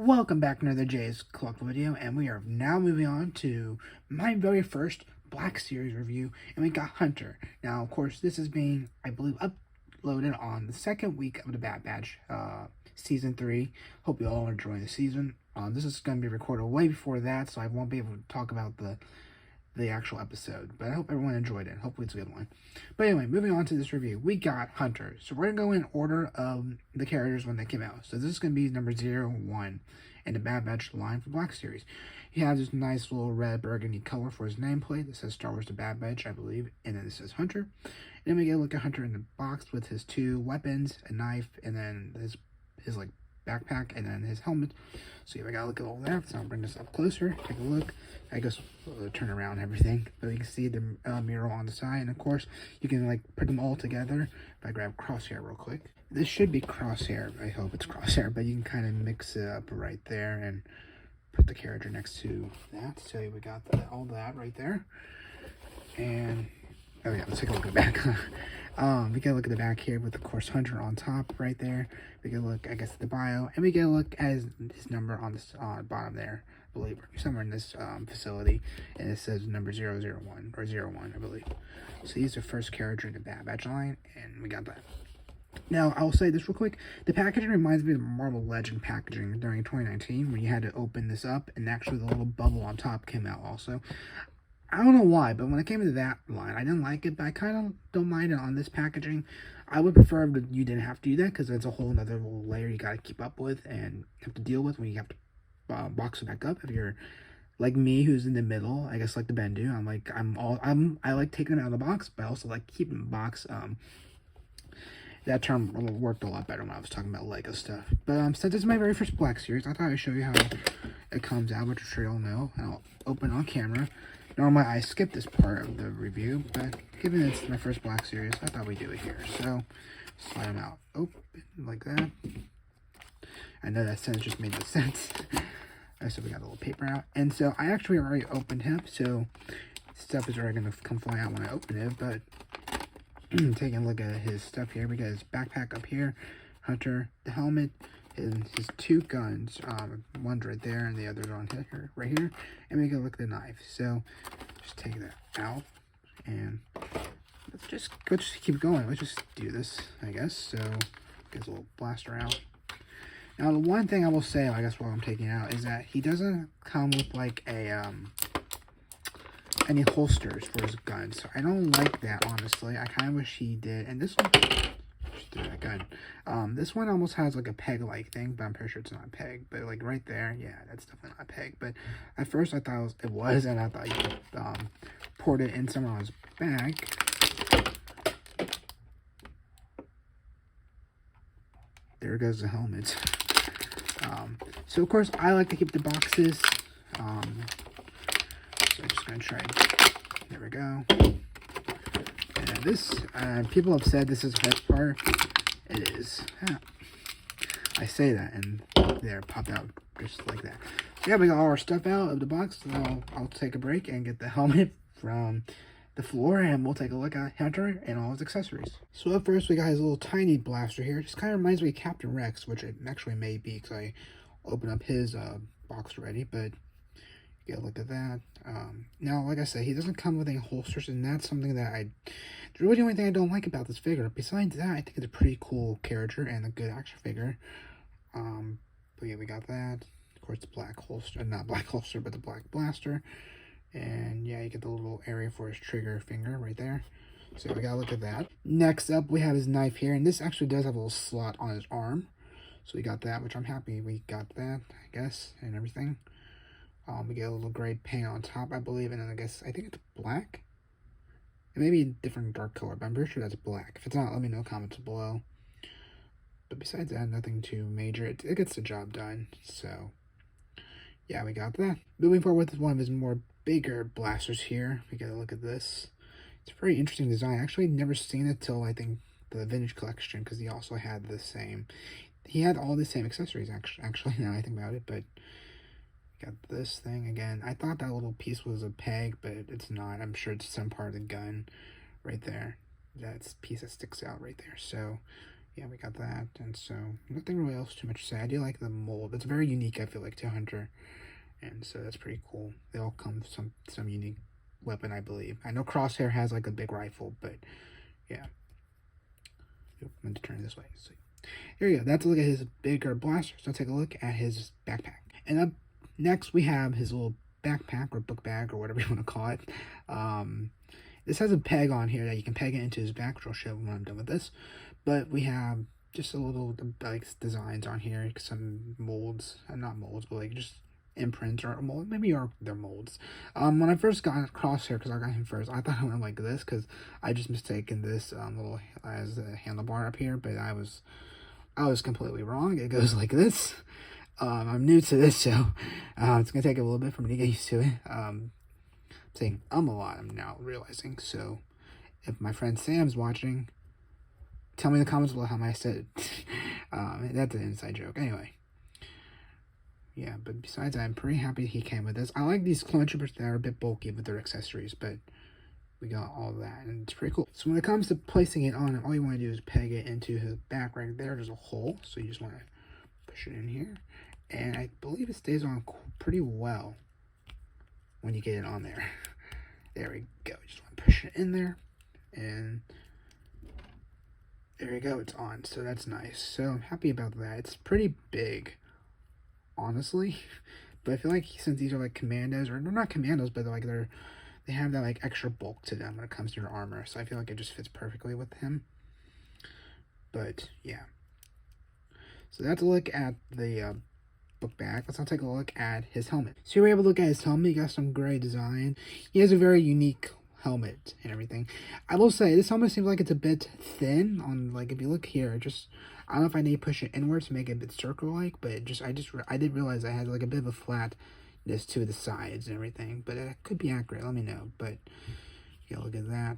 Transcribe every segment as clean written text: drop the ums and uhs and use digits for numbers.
Welcome back to another Jay's Collectible video, and we are now moving on to my very first Black Series review, and we got Hunter. Now, of course, this is being, I believe, uploaded on the second week of the Bad Batch, Season 3. Hope you all are enjoying the season. This is going to be recorded way before that, so I won't be able to talk about the actual episode, but I hope everyone enjoyed it. Hopefully it's a good one. But anyway, moving on to this review, we got Hunter. So we're going to go in order of the characters when they came out. So this is going to be number 1 in the Bad Batch line for Black Series. He has this nice little red burgundy color for his nameplate. That says Star Wars The Bad Batch, I believe. And then it says Hunter. And then we get a look at Hunter in the box with his 2 weapons, a knife, and then his like backpack, and then his helmet. So yeah, I gotta look at all that. So I'll bring this up closer, take a look. I guess turn around and everything, but you can see the mural on the side, and of course you can like put them all together. If I grab Crosshair real quick, this should be Crosshair. I hope it's Crosshair, but you can kind of mix it up right there and put the character next to that. So we got all that right there, and oh yeah, let's take a look at the back. We get a look at the back here with, of course, Hunter on top right there. We get a look, I guess, at the bio, and we get a look at his number on this bottom there, I believe, somewhere in this facility, and it says number 001 or 01, I believe. So he's the first character in the Bad Batch line, and we got that. Now, I'll say this real quick. The packaging reminds me of Marvel Legend packaging during 2019 when you had to open this up, and actually the little bubble on top came out also. I don't know why, but when it came into that line, I didn't like it, but I kind of don't mind it on this packaging. I would prefer that you didn't have to do that, because it's a whole other little layer you got to keep up with and have to deal with when you have to box it back up. If you're like me, who's in the middle, I guess like the Bendu, I like taking them out of the box, but I also like keeping the box. That term worked a lot better when I was talking about Lego stuff. But since it's my very first Black Series, I thought I'd show you how it comes out, which I'm sure you'll know. I'll open on camera. Normally, I skip this part of the review, but given it's my first Black Series, I thought we'd do it here. So, slide them out open like that. I know that sentence just made no sense. So we got a little paper out. And so, I actually already opened him, so stuff is already going to come flying out when I open it, but taking a look at his stuff here, we got his backpack up here, Hunter, the helmet, and his 2 guns, one's right there and the other's on here, right here, and we can look at the knife. So just take that out, and let's just keep going. Let's just do this, I guess. So get his little blaster out. Now the one thing I will say, I guess while I'm taking it out, is that he doesn't come with like a any holsters for his gun, so I don't like that, honestly. I kind of wish he did. And this one, that gun. This one almost has like a peg-like thing, but I'm pretty sure it's not a peg. But like right there, yeah, that's definitely not a peg. But at first I thought it was, and I thought you could port it in somewhere on his back. There goes the helmet. So of course I like to keep the boxes. So I'm just gonna try. There we go. And this, people have said this is the hard part. It is. Yeah. I say that, and there, pop out just like that. So yeah, we got all our stuff out of the box. So I'll take a break and get the helmet from the floor, and we'll take a look at Hunter and all his accessories. So up first, we got his little tiny blaster here. Just kind of reminds me of Captain Rex, which it actually may be, because I opened up his box already, but get a look at that. Now, like I said, he doesn't come with any holsters, and that's something that really the only thing I don't like about this figure. Besides that, I think it's a pretty cool character and a good action figure. But yeah, we got that. Of course, the black holster, not black holster, but the black blaster. And yeah, you get the little area for his trigger finger right there. So we gotta look at that. Next up, we have his knife here, and this actually does have a little slot on his arm. So we got that, which I'm happy we got that, I guess, and everything. We get a little gray paint on top, I believe, and then I think it's black. It may be a different dark color, but I'm pretty sure that's black. If it's not, let me know in the comments below. But besides that, nothing too major. It gets the job done. So, yeah, we got that. Moving forward with one of his more bigger blasters here. We get a look at this. It's a very interesting design. I actually never seen it till, I think, the Vintage Collection, because he also had the same. He had all the same accessories, actually, now I think about it, but got this thing again. I thought that little piece was a peg, but it's not. I'm sure it's some part of the gun right there. That piece that sticks out right there. So yeah, we got that. And so nothing really else too much to say. I do like the mold. It's very unique, I feel like, to Hunter. And so that's pretty cool. They all come with some unique weapon, I believe. I know Crosshair has like a big rifle, but yeah. I'm going to turn it this way. So there you go. That's a look at his bigger blaster. So take a look at his backpack. And up next we have his little backpack or book bag or whatever you want to call it. This has a peg on here that you can peg it into his back, which I'll show when I'm done with this. But we have just a little like designs on here, some molds, not molds, but like just imprints or mold, maybe they're molds. When I first got Crosshair, because I got him first, I thought it went like this because I just mistaken this little as the handlebar up here, but I was completely wrong. It goes like this. I'm new to this, so it's gonna take a little bit for me to get used to it. Saying a lot, I'm now realizing. So if my friend Sam's watching, tell me in the comments below how I said it. That's an inside joke. Anyway. Yeah, but besides that, I'm pretty happy he came with this. I like these clone troopers that are a bit bulky with their accessories, but we got all that, and it's pretty cool. So when it comes to placing it on, all you want to do is peg it into his back right there. There's a hole, so you just want to push it in here. And I believe it stays on pretty well when you get it on there. There we go. Just want to push it in there, and there you go. It's on, so that's nice. So I'm happy about that. It's pretty big, honestly, but I feel like since these are like commandos, or they're not commandos, but they have that like extra bulk to them when it comes to their armor, so I feel like it just fits perfectly with him. But yeah, so that's a look at the book bag. Let's now take a look at his helmet. So you're able to look at his helmet. You got some gray design. He has a very unique helmet and everything. I will say this helmet seems like it's a bit thin on, like, if you look here, just I don't know if I need to push it inwards to make it a bit circle-like, but I did realize I had like a bit of a flatness to the sides and everything, but it could be accurate. Let me know. But yeah, look at that.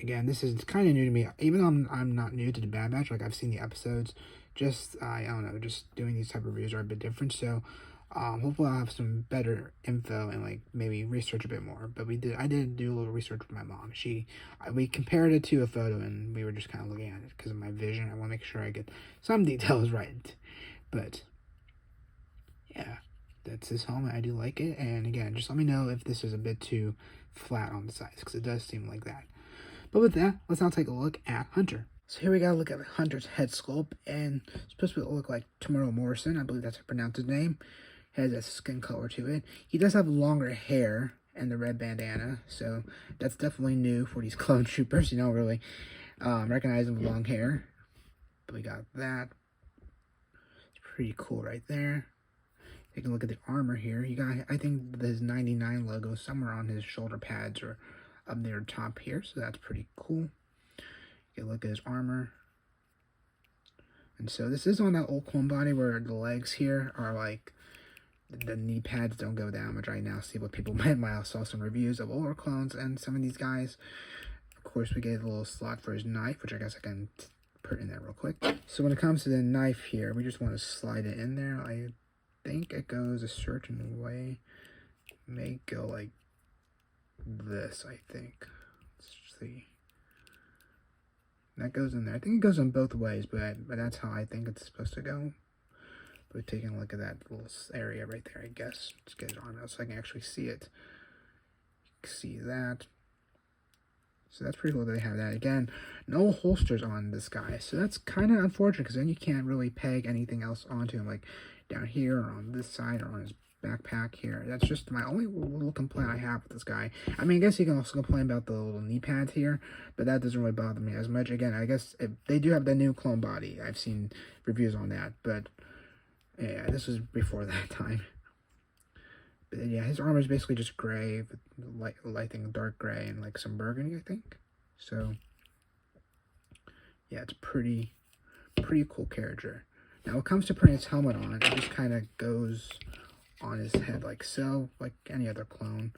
Again, this is kind of new to me, even though I'm not new to the Bad Batch. Like, I've seen the episodes. Just I don't know, just doing these type of reviews are a bit different. So hopefully I'll have some better info and like maybe research a bit more. But I did do a little research with my mom. We compared it to a photo, and we were just kind of looking at it because of my vision. I want to make sure I get some details right. But yeah, that's his helmet. I do like it. And again, just let me know if this is a bit too flat on the sides, because it does seem like that. But with that, let's now take a look at Hunter. So here we got to look at Hunter's head sculpt, and it's supposed to look like Temuera Morrison. I believe that's how I pronounce his name. Has a skin color to it. He does have longer hair and the red bandana, so that's definitely new for these clone troopers. You don't really recognize them with long hair. But we got that. It's pretty cool right there. Take a look at the armor here. You got, I think, his 99 logo somewhere on his shoulder pads or up near top here, so that's pretty cool. You can look at his armor. And so this is on that old clone body where the legs here are like, the knee pads don't go down, which I now see what people meant when I saw some reviews of older clones and some of these guys. Of course, we gave a little slot for his knife, which I guess I can put in there real quick. So when it comes to the knife here, we just want to slide it in there. I think it goes a certain way. It may go like this, I think. Let's see. That goes in there. I think it goes in both ways, but that's how I think it's supposed to go. But taking a look at that little area right there, I guess. Let's get it on now so I can actually see it. See that. So that's pretty cool that they have that. Again, no holsters on this guy. So that's kind of unfortunate, because then you can't really peg anything else onto him, like down here or on this side or on his backpack here. That's just my only little complaint I have with this guy. I mean, I guess you can also complain about the little knee pads here, but that doesn't really bother me as much. Again, I guess they do have the new clone body. I've seen reviews on that, but yeah, this was before that time. But yeah, his armor is basically just gray, with light thing, dark gray, and like some burgundy, I think. So yeah, it's pretty cool character. Now, when it comes to putting his helmet on, it just kind of goes on his head like so, like any other clone.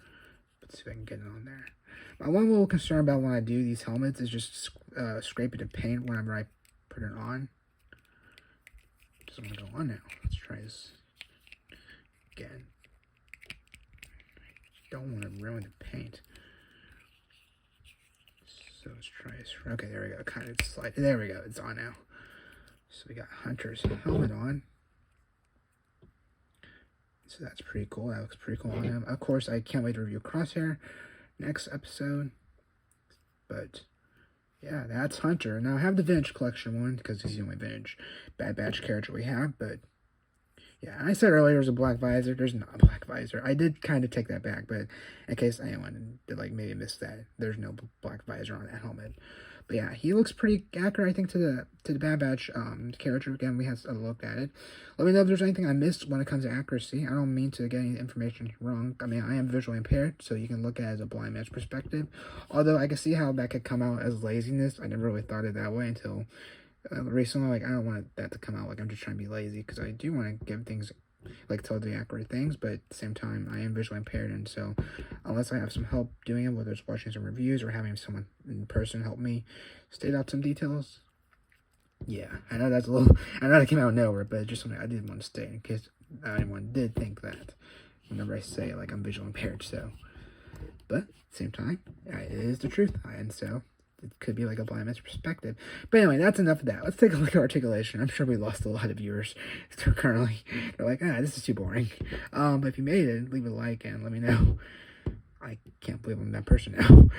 Let's see if I can get it on there. My one little concern about when I do these helmets is just scraping the paint whenever I put it on. Doesn't want to go on now. Let's try this again. Don't want to ruin the paint. So Let's try this. Okay, there we go. Kind of slide. There we go. It's on now. So we got Hunter's helmet on. So that's pretty cool. That looks pretty cool on him. Of course, I can't wait to review Crosshair next episode. But yeah, that's Hunter. Now I have the Vintage Collection one because he's the only Vintage Bad Batch character we have. But yeah, and I said earlier there's a black visor. There's not a black visor. I did kind of take that back, but in case anyone did like maybe miss that, there's no black visor on that helmet. But yeah, he looks pretty accurate, I think, to the Bad Batch character. Again, we have to look at it. Let me know if there's anything I missed when it comes to accuracy. I don't mean to get any information wrong. I mean, I am visually impaired, so you can look at it as a blind match perspective. Although I can see how that could come out as laziness. I never really thought it that way until recently. Like, I don't want that to come out like I'm just trying to be lazy, because I do want to give things, like, tell the accurate things, but at the same time, I am visually impaired, and so unless I have some help doing it, whether it's watching some reviews or having someone in person help me state out some details, yeah, I know that's a little, I know that came out of nowhere, but it's just something I didn't want to state in case anyone did think that whenever I say, like, I'm visually impaired, so, but at the same time, it is the truth, and so it could be like a blind man's perspective. But anyway, that's enough of that. Let's take a look at articulation. I'm sure we lost a lot of viewers currently. They're like, this is too boring. But if you made it, leave a like and let me know. I can't believe I'm that person now.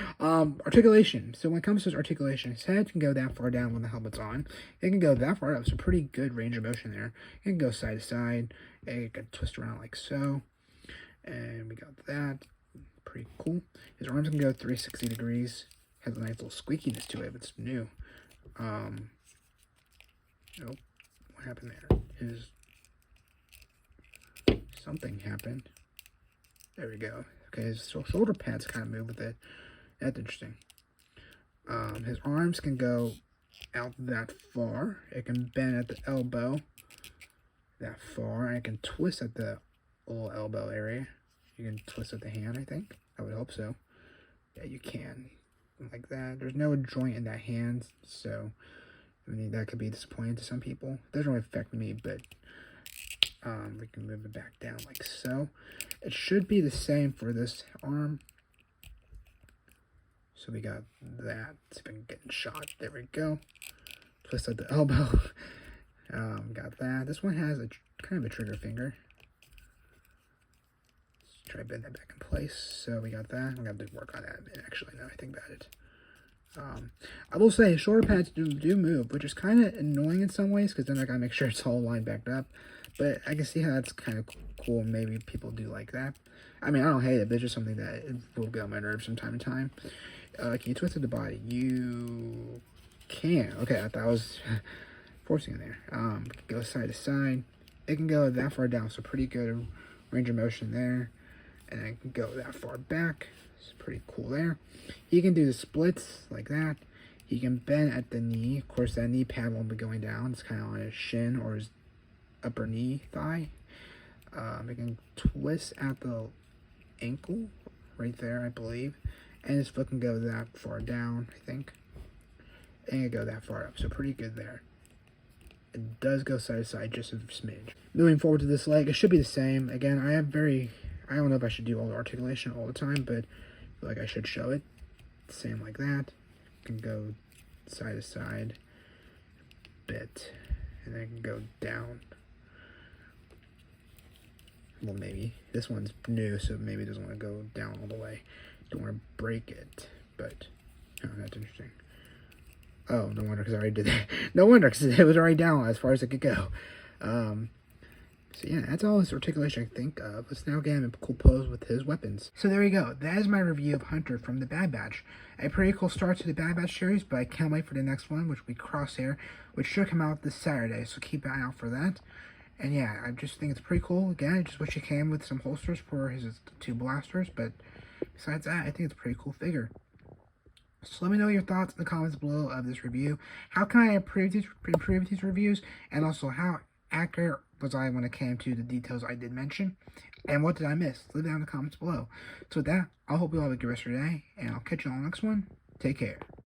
Articulation. So when it comes to articulation, his head can go that far down when the helmet's on. It can go that far up, so pretty good range of motion there. It can go side to side. It can twist around like so. And we got that. Pretty cool. His arms can go 360 degrees. Has a nice little squeakiness to it, but it's new. Nope. What happened there? Something happened. There we go. Okay, his shoulder pads kind of move with it. That's interesting. His arms can go out that far. It can bend at the elbow that far. And it can twist at the little elbow area. You can twist at the hand, I think. I would hope so. Yeah, you can. Like that. There's no joint in that hand, so I mean that could be disappointing to some people. It doesn't really affect me, but we can move it back down like so. It should be the same for this arm. So we got that. See if I can get shot. There we go. Twist at the elbow. Got that. This one has a kind of a trigger finger. Try to bend that back in place. So we got that. I'm going to work on that a bit, actually, now I think about it. I will say shoulder pads do move, which is kind of annoying in some ways, because then I got to make sure it's all lined back up. But I can see how that's kind of cool. Maybe people do like that. I mean, I don't hate it, but it's just something that it will get on my nerves from time to time. Can you twist the body? You can. Okay, I thought I was forcing it there. Go side to side. It can go that far down, so pretty good range of motion there. And I can go that far back. It's pretty cool there. He can do the splits like that. He can bend at the knee. Of course, that knee pad won't be going down. It's kind of on his shin or his upper knee thigh. He can twist at the ankle right there, I believe. And his foot can go that far down, I think. And it can go that far up. So pretty good there. It does go side to side just a smidge. Moving forward to this leg, it should be the same. Again, I don't know if I should do all the articulation all the time, but I feel like I should show it. Same like that. Can go side to side a bit, and then can go down. Well, maybe. This one's new, so maybe it doesn't want to go down all the way. Don't want to break it, but that's interesting. Oh, no wonder, because I already did that. No wonder, because it was already down as far as it could go. So yeah, that's all this articulation I can think of. Let's now get him in a cool pose with his weapons. So there you go. That is my review of Hunter from the Bad Batch. A pretty cool start to the Bad Batch series, but I can't wait for the next one, which will be Crosshair, which should come out this Saturday, so keep an eye out for that. And yeah, I just think it's pretty cool. Again, I just wish he came with some holsters for his two blasters, but besides that, I think it's a pretty cool figure. So let me know your thoughts in the comments below of this review. How can I improve these reviews? And also, how accurate was I when it came to the details I did mention? And what did I miss? Leave it down in the comments below. So with that, I hope you all have a good rest of your day, and I'll catch you on the next one. Take care.